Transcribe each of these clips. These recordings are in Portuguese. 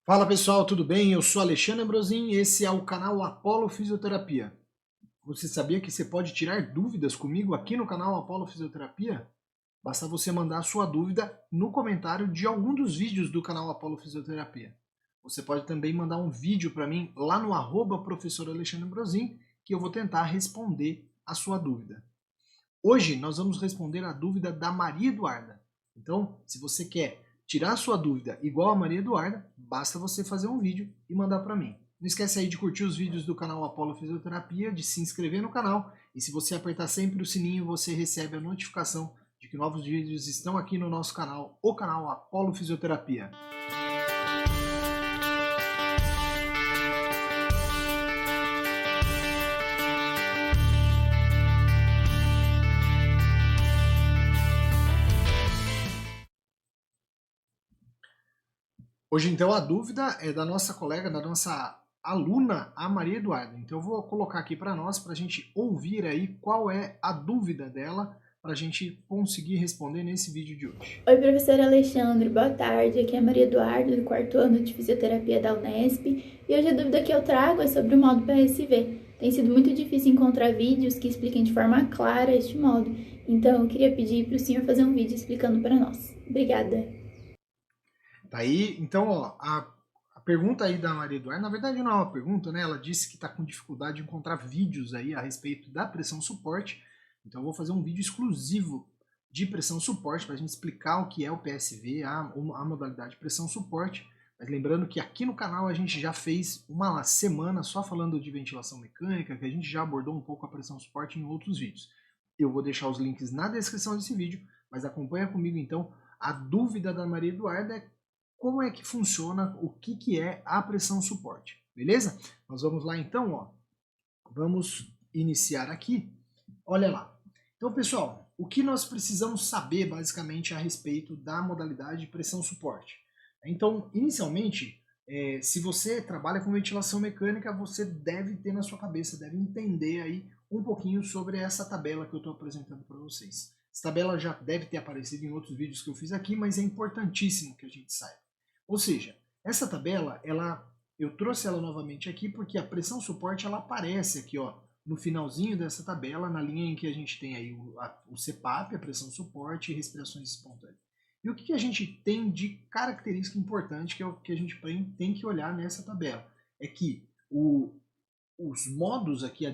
Fala pessoal, tudo bem? Eu sou Alexandre Ambrosin e esse é o canal Apollo Fisioterapia. Você sabia que você pode tirar dúvidas comigo aqui no canal Apollo Fisioterapia? Basta você mandar a sua dúvida no comentário de algum dos vídeos do canal Apollo Fisioterapia. Você pode também mandar um vídeo para mim lá no @professor Alexandre Ambrosin, que eu vou tentar responder a sua dúvida. Hoje nós vamos responder a dúvida da Maria Eduarda. Então, se você quer tirar a sua dúvida igual a Maria Eduarda, basta você fazer um vídeo e mandar para mim. Não esquece aí de curtir os vídeos do canal Apollo Fisioterapia, de se inscrever no canal, e se você apertar sempre o sininho, você recebe a notificação de que novos vídeos estão aqui no nosso canal, o canal Apollo Fisioterapia. Hoje, então, a dúvida é da nossa colega, da nossa aluna, a Maria Eduarda. Então, eu vou colocar aqui para nós, para a gente ouvir aí qual é a dúvida dela, para a gente conseguir responder nesse vídeo de hoje. Oi, professor Alexandre, boa tarde. Aqui é a Maria Eduarda, do 4º ano de Fisioterapia da Unesp. E hoje a dúvida que eu trago é sobre o modo PSV. Tem sido muito difícil encontrar vídeos que expliquem de forma clara este modo. Então, eu queria pedir para o senhor fazer um vídeo explicando para nós. Obrigada. Tá aí, então, ó, a pergunta aí da Maria Eduarda, na verdade não é uma pergunta, né? Ela disse que está com dificuldade de encontrar vídeos aí a respeito da pressão suporte. Então, eu vou fazer um vídeo exclusivo de pressão suporte para a gente explicar o que é o PSV, a modalidade de pressão suporte. Mas lembrando que aqui no canal a gente já fez uma semana só falando de ventilação mecânica, que a gente já abordou um pouco a pressão suporte em outros vídeos. Eu vou deixar os links na descrição desse vídeo, mas acompanha comigo então. A dúvida da Maria Eduarda é como é que funciona, o que é a pressão suporte, beleza? Nós vamos lá então, ó. Vamos iniciar aqui. Olha lá. Então, pessoal, o que nós precisamos saber basicamente a respeito da modalidade de pressão suporte? Então, inicialmente, se você trabalha com ventilação mecânica, você deve ter na sua cabeça, deve entender aí um pouquinho sobre essa tabela que eu estou apresentando para vocês. Essa tabela já deve ter aparecido em outros vídeos que eu fiz aqui, mas é importantíssimo que a gente saiba. Ou seja, essa tabela, eu trouxe ela novamente aqui porque a pressão suporte ela aparece aqui, ó, no finalzinho dessa tabela, na linha em que a gente tem aí o CPAP, a pressão suporte e respirações espontâneas. E o que a gente tem de característica importante que é o que a gente tem que olhar nessa tabela? É que os modos aqui,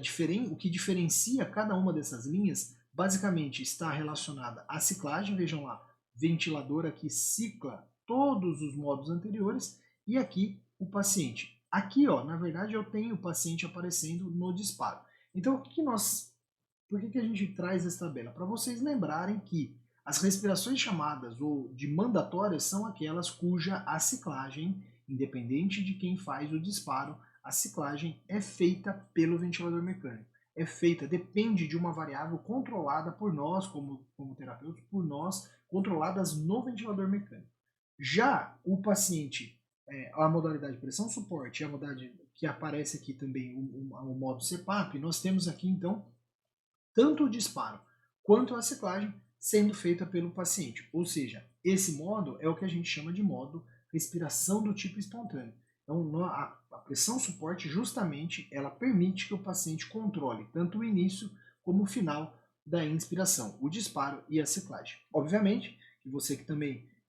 o que diferencia cada uma dessas linhas, basicamente está relacionada à ciclagem. Vejam lá, ventilador aqui cicla todos os modos anteriores, e aqui o paciente. Aqui, ó, na verdade, eu tenho o paciente aparecendo no disparo. Então, por que a gente traz essa tabela? Para vocês lembrarem que as respirações chamadas ou de mandatórias são aquelas cuja a ciclagem, independente de quem faz o disparo, a ciclagem é feita pelo ventilador mecânico. É feita, depende de uma variável controlada por nós, como terapeutas, por nós, controladas no ventilador mecânico. Já o paciente, a modalidade de pressão suporte, a modalidade que aparece aqui também, o modo CPAP, nós temos aqui então tanto o disparo quanto a ciclagem sendo feita pelo paciente. Ou seja, esse modo é o que a gente chama de modo respiração do tipo espontâneo. Então, a pressão suporte, justamente, ela permite que o paciente controle tanto o início como o final da inspiração, o disparo e a ciclagem. Obviamente, que você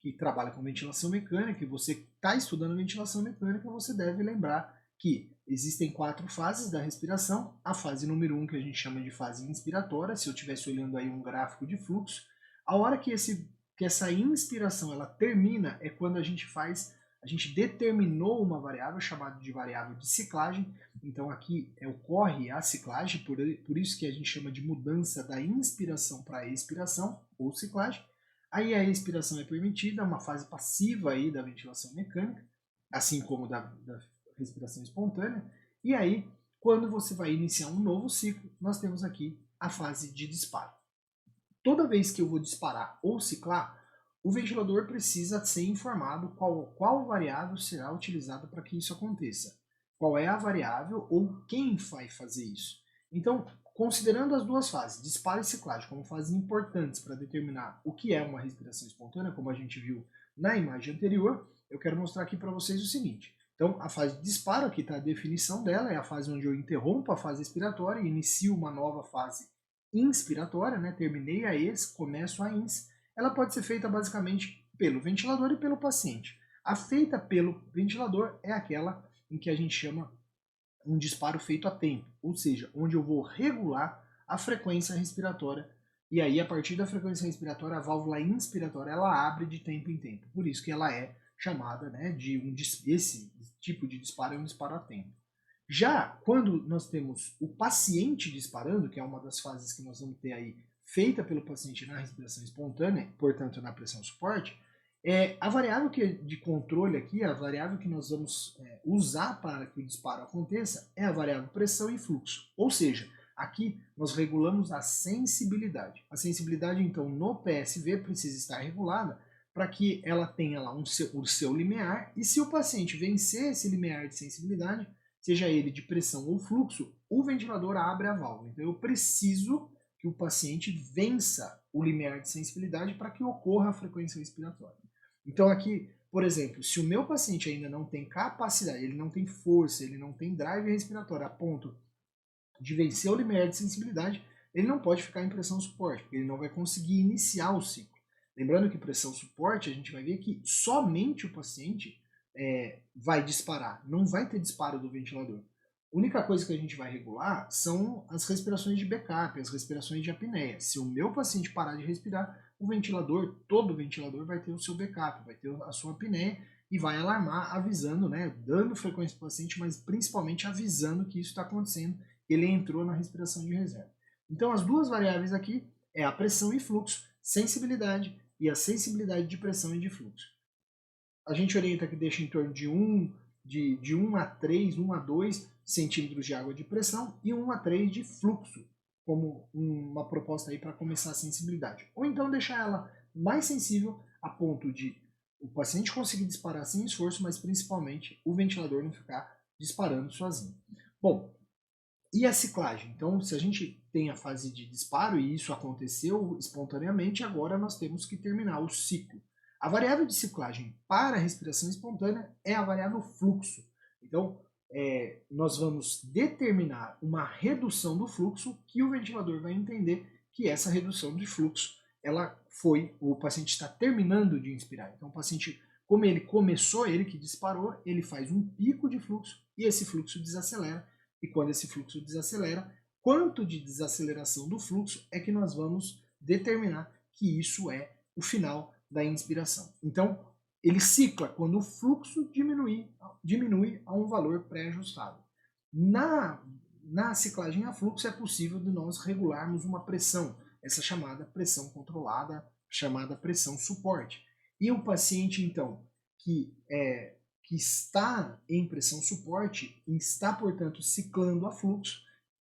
que trabalha com ventilação mecânica, e você está estudando ventilação mecânica, você deve lembrar que existem 4 fases da respiração. A fase número 1, que a gente chama de fase inspiratória, se eu estivesse olhando aí um gráfico de fluxo, a hora que essa inspiração ela termina é quando a gente determinou uma variável chamada de variável de ciclagem. Então aqui ocorre a ciclagem, por isso que a gente chama de mudança da inspiração para a expiração, ou ciclagem. Aí a expiração é permitida, uma fase passiva aí da ventilação mecânica, assim como da respiração espontânea. E aí, quando você vai iniciar um novo ciclo, nós temos aqui a fase de disparo. Toda vez que eu vou disparar ou ciclar, o ventilador precisa ser informado qual variável será utilizada para que isso aconteça. Qual é a variável ou quem vai fazer isso. Então, considerando as duas fases, disparo e ciclagem, como fases importantes para determinar o que é uma respiração espontânea, como a gente viu na imagem anterior, eu quero mostrar aqui para vocês o seguinte. Então, a fase de disparo, aqui está a definição dela, é a fase onde eu interrompo a fase expiratória e inicio uma nova fase inspiratória, né? Terminei a ex, começo a ins. Ela pode ser feita basicamente pelo ventilador e pelo paciente. A feita pelo ventilador é aquela em que a gente chama um disparo feito a tempo, ou seja, onde eu vou regular a frequência respiratória e aí a partir da frequência respiratória a válvula inspiratória ela abre de tempo em tempo. Por isso que ela é chamada, né, esse tipo de disparo é um disparo a tempo. Já quando nós temos o paciente disparando, que é uma das fases que nós vamos ter aí feita pelo paciente na respiração espontânea, portanto na pressão suporte, a variável de controle aqui, a variável que nós vamos usar para que o disparo aconteça é a variável pressão e fluxo. Ou seja, aqui nós regulamos a sensibilidade. A sensibilidade, então, no PSV precisa estar regulada para que ela tenha lá o seu limiar, e se o paciente vencer esse limiar de sensibilidade, seja ele de pressão ou fluxo, o ventilador abre a válvula. Então eu preciso que o paciente vença o limiar de sensibilidade para que ocorra a frequência respiratória. Então aqui, por exemplo, se o meu paciente ainda não tem capacidade, ele não tem força, ele não tem drive respiratório a ponto de vencer o limiar de sensibilidade, ele não pode ficar em pressão suporte, porque ele não vai conseguir iniciar o ciclo. Lembrando que pressão suporte, a gente vai ver que somente o paciente vai disparar, não vai ter disparo do ventilador. A única coisa que a gente vai regular são as respirações de backup, as respirações de apneia. Se o meu paciente parar de respirar, o ventilador, todo ventilador vai ter o seu backup, vai ter a sua apneia e vai alarmar, avisando, né, dando frequência para o paciente, mas principalmente avisando que isso está acontecendo, ele entrou na respiração de reserva. Então as duas variáveis aqui é a pressão e fluxo, sensibilidade e a sensibilidade de pressão e de fluxo. A gente orienta que deixa em torno de 1 a 3, 1 a 2 centímetros de água de pressão e 1 a 3 de fluxo, como uma proposta aí para começar a sensibilidade. Ou então deixar ela mais sensível a ponto de o paciente conseguir disparar sem esforço, mas principalmente o ventilador não ficar disparando sozinho. Bom, e a ciclagem? Então, se a gente tem a fase de disparo e isso aconteceu espontaneamente, agora nós temos que terminar o ciclo. A variável de ciclagem para a respiração espontânea é a variável fluxo. Então, nós vamos determinar uma redução do fluxo que o ventilador vai entender que essa redução de fluxo, o paciente está terminando de inspirar. Então, o paciente, como ele começou, ele que disparou, ele faz um pico de fluxo e esse fluxo desacelera. E quando esse fluxo desacelera, quanto de desaceleração do fluxo é que nós vamos determinar que isso é o final da inspiração. Então, ele cicla quando o fluxo diminui a um valor pré-ajustado. Na ciclagem a fluxo é possível de nós regularmos uma pressão, essa chamada pressão controlada, chamada pressão suporte. E o paciente, então, que está em pressão suporte, está, portanto, ciclando a fluxo,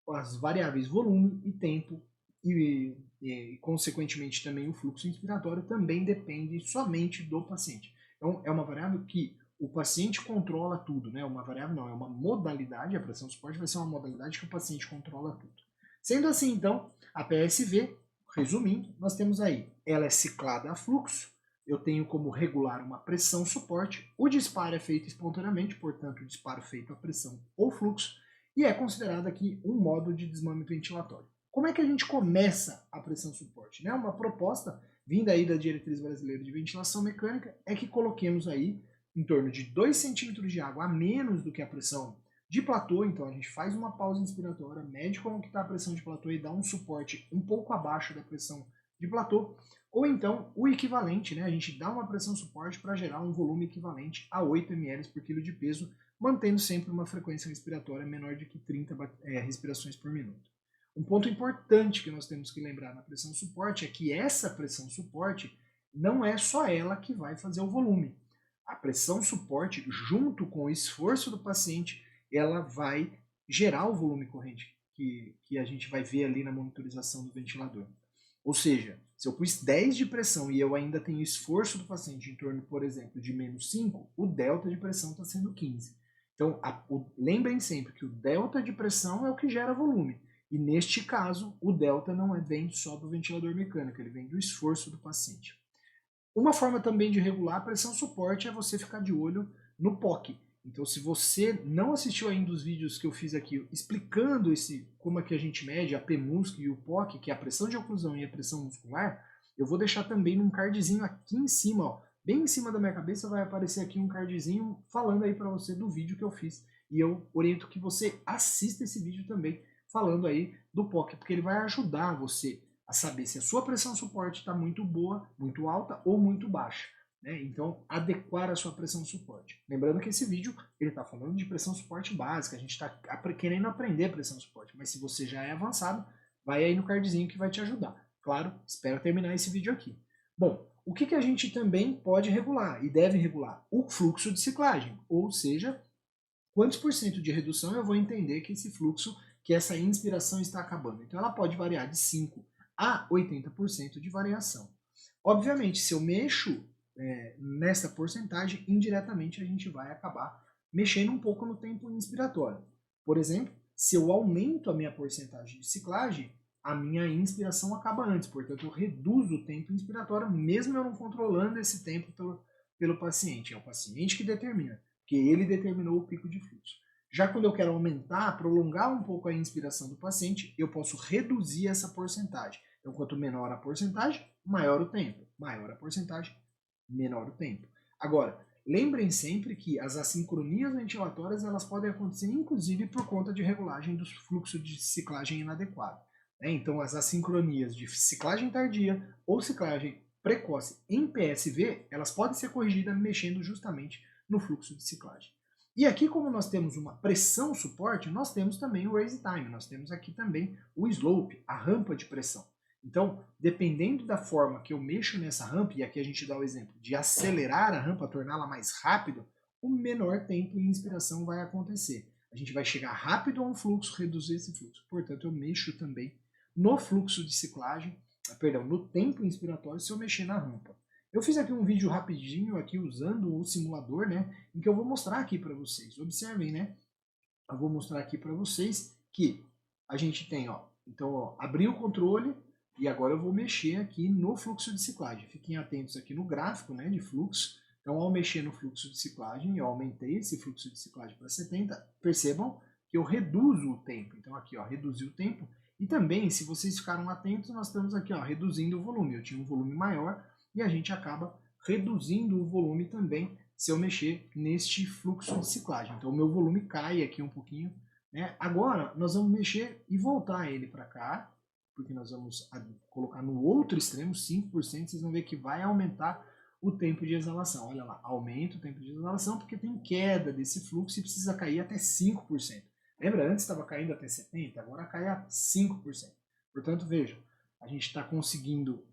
as variáveis volume e tempo e consequentemente também o fluxo inspiratório também depende somente do paciente. Então é uma variável que o paciente controla tudo, né? Uma variável não, é uma modalidade, a pressão suporte vai ser uma modalidade que o paciente controla tudo. Sendo assim, então, a PSV, resumindo, nós temos aí, ela é ciclada a fluxo, eu tenho como regular uma pressão suporte, o disparo é feito espontaneamente, portanto o disparo feito a pressão ou fluxo, e é considerado aqui um modo de desmame ventilatório. Como é que a gente começa a pressão suporte? Né? Uma proposta vinda aí da Diretriz Brasileira de Ventilação Mecânica é que coloquemos aí em torno de 2 centímetros de água a menos do que a pressão de platô, então a gente faz uma pausa inspiratória, mede como que está a pressão de platô e dá um suporte um pouco abaixo da pressão de platô, ou então o equivalente, né? A gente dá uma pressão suporte para gerar um volume equivalente a 8 ml por quilo de peso, mantendo sempre uma frequência respiratória menor de que 30 respirações por minuto. Um ponto importante que nós temos que lembrar na pressão suporte é que essa pressão suporte não é só ela que vai fazer o volume. A pressão suporte, junto com o esforço do paciente, ela vai gerar o volume corrente que a gente vai ver ali na monitorização do ventilador. Ou seja, se eu pus 10 de pressão e eu ainda tenho esforço do paciente em torno, por exemplo, de menos 5, o delta de pressão está sendo 15. Então, lembrem sempre que o delta de pressão é o que gera volume. E neste caso, o delta não vem só do ventilador mecânico, ele vem do esforço do paciente. Uma forma também de regular a pressão suporte é você ficar de olho no POC. Então, se você não assistiu ainda os vídeos que eu fiz aqui explicando como é que a gente mede a PMUSC e o POC, que é a pressão de oclusão e a pressão muscular, eu vou deixar também num cardzinho aqui em cima, ó, bem em cima da minha cabeça vai aparecer aqui um cardzinho falando aí para você do vídeo que eu fiz. E eu oriento que você assista esse vídeo também, falando aí do POC, porque ele vai ajudar você a saber se a sua pressão suporte está muito boa, muito alta ou muito baixa. Né? Então, adequar a sua pressão suporte. Lembrando que esse vídeo ele está falando de pressão suporte básica, a gente está querendo aprender pressão suporte, mas se você já é avançado, vai aí no cardzinho que vai te ajudar. Claro, espero terminar esse vídeo aqui. Bom, o que a gente também pode regular e deve regular? O fluxo de ciclagem, ou seja, quantos por cento de redução eu vou entender que esse fluxo, que essa inspiração está acabando. Então ela pode variar de 5 a 80% de variação. Obviamente, se eu mexo nessa porcentagem, indiretamente a gente vai acabar mexendo um pouco no tempo inspiratório. Por exemplo, se eu aumento a minha porcentagem de ciclagem, a minha inspiração acaba antes, portanto eu reduzo o tempo inspiratório, mesmo eu não controlando esse tempo pelo paciente. É o paciente que determina, porque ele determinou o pico de fluxo. Já quando eu quero aumentar, prolongar um pouco a inspiração do paciente, eu posso reduzir essa porcentagem. Então, quanto menor a porcentagem, maior o tempo. Maior a porcentagem, menor o tempo. Agora, lembrem sempre que as assincronias ventilatórias elas podem acontecer inclusive por conta de regulagem do fluxo de ciclagem inadequado. Então, as assincronias de ciclagem tardia ou ciclagem precoce em PSV, elas podem ser corrigidas mexendo justamente no fluxo de ciclagem. E aqui, como nós temos uma pressão suporte, nós temos também o raise time, nós temos aqui também o slope, a rampa de pressão. Então, dependendo da forma que eu mexo nessa rampa, e aqui a gente dá o exemplo de acelerar a rampa, torná-la mais rápido, o menor tempo de inspiração vai acontecer. A gente vai chegar rápido a um fluxo, reduzir esse fluxo. Portanto, eu mexo também no fluxo de ciclagem, perdão, no tempo inspiratório se eu mexer na rampa. Eu fiz aqui um vídeo rapidinho aqui usando o simulador, né, em que eu vou mostrar aqui para vocês. Observem, né? Eu vou mostrar aqui para vocês que a gente tem, ó, então, ó, abri o controle e agora eu vou mexer aqui no fluxo de ciclagem. Fiquem atentos aqui no gráfico, né, de fluxo. Então, ao mexer no fluxo de ciclagem, eu aumentei esse fluxo de ciclagem para 70. Percebam que eu reduzo o tempo. Então, aqui, ó, reduzi o tempo. E também, se vocês ficaram atentos, nós estamos aqui, ó, reduzindo o volume. Eu tinha um volume maior e a gente acaba reduzindo o volume também se eu mexer neste fluxo de ciclagem. Então, o meu volume cai aqui um pouquinho. Né? Agora, nós vamos mexer e voltar ele para cá, porque nós vamos colocar no outro extremo, 5%, vocês vão ver que vai aumentar o tempo de exalação. Olha lá, aumenta o tempo de exalação porque tem queda desse fluxo e precisa cair até 5%. Lembra, antes estava caindo até 70%, agora cai a 5%. Portanto, vejam, a gente está conseguindo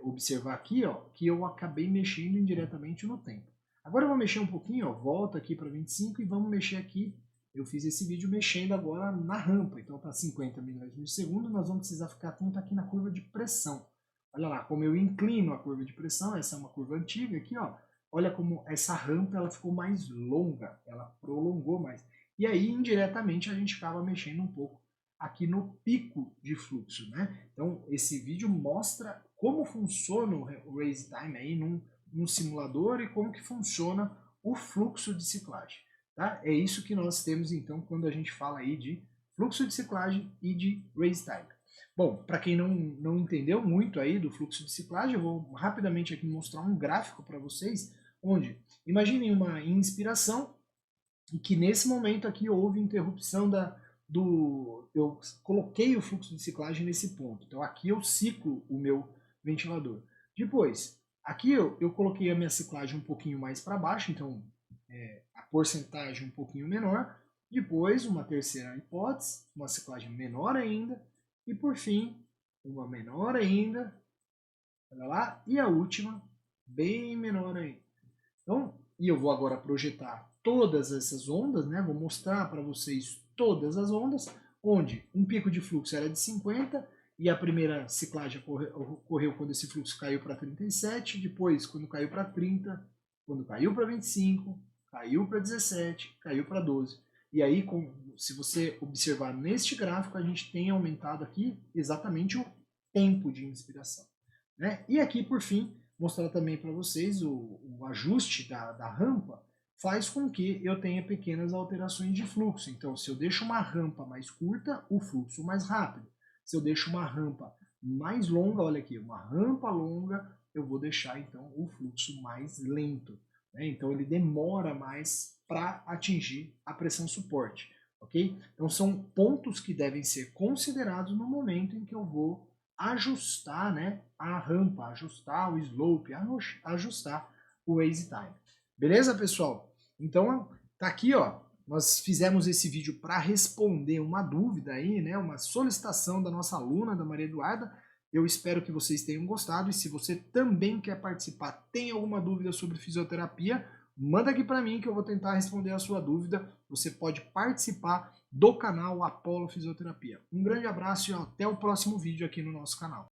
observar aqui, ó, que eu acabei mexendo indiretamente no tempo. Agora eu vou mexer um pouquinho, ó, volta aqui para 25 e vamos mexer aqui. Eu fiz esse vídeo mexendo agora na rampa, então para 50 milhões de segundo nós vamos precisar ficar atento aqui na curva de pressão. Olha lá como eu inclino a curva de pressão, essa é uma curva antiga aqui, ó. Olha como essa rampa ela ficou mais longa, ela prolongou mais. E aí indiretamente a gente acaba mexendo um pouco aqui no pico de fluxo, né? Então esse vídeo mostra como funciona o raise time aí num simulador e como que funciona o fluxo de ciclagem. Tá? É isso que nós temos então quando a gente fala aí de fluxo de ciclagem e de raise time. Bom, para quem não entendeu muito aí do fluxo de ciclagem, eu vou rapidamente aqui mostrar um gráfico para vocês, onde imaginem uma inspiração e que nesse momento aqui houve interrupção eu coloquei o fluxo de ciclagem nesse ponto. Então aqui eu ciclo o meu ventilador. Depois, aqui eu coloquei a minha ciclagem um pouquinho mais para baixo, então a porcentagem um pouquinho menor. Depois, uma terceira hipótese, uma ciclagem menor ainda. E por fim, uma menor ainda. Olha lá. E a última, bem menor ainda. Então, e eu vou agora projetar todas essas ondas, né? Vou mostrar para vocês todas as ondas, onde um pico de fluxo era de 50 e a primeira ciclagem ocorreu quando esse fluxo caiu para 37, depois quando caiu para 30, quando caiu para 25, caiu para 17, caiu para 12. E aí, se você observar neste gráfico, a gente tem aumentado aqui exatamente o tempo de inspiração. Né? E aqui, por fim, mostrar também para vocês o ajuste da rampa faz com que eu tenha pequenas alterações de fluxo. Então, se eu deixo uma rampa mais curta, o fluxo mais rápido. Se eu deixo uma rampa mais longa, olha aqui, uma rampa longa, eu vou deixar então o fluxo mais lento, né? Então ele demora mais para atingir a pressão suporte, ok? Então são pontos que devem ser considerados no momento em que eu vou ajustar, né, a rampa, ajustar o slope, ajustar o easy time. Beleza, pessoal? Então tá aqui, ó. Nós fizemos esse vídeo para responder uma dúvida aí, né, uma solicitação da nossa aluna, da Maria Eduarda. Eu espero que vocês tenham gostado e se você também quer participar, tem alguma dúvida sobre fisioterapia, manda aqui para mim que eu vou tentar responder a sua dúvida. Você pode participar do canal Apollo Fisioterapia. Um grande abraço e até o próximo vídeo aqui no nosso canal.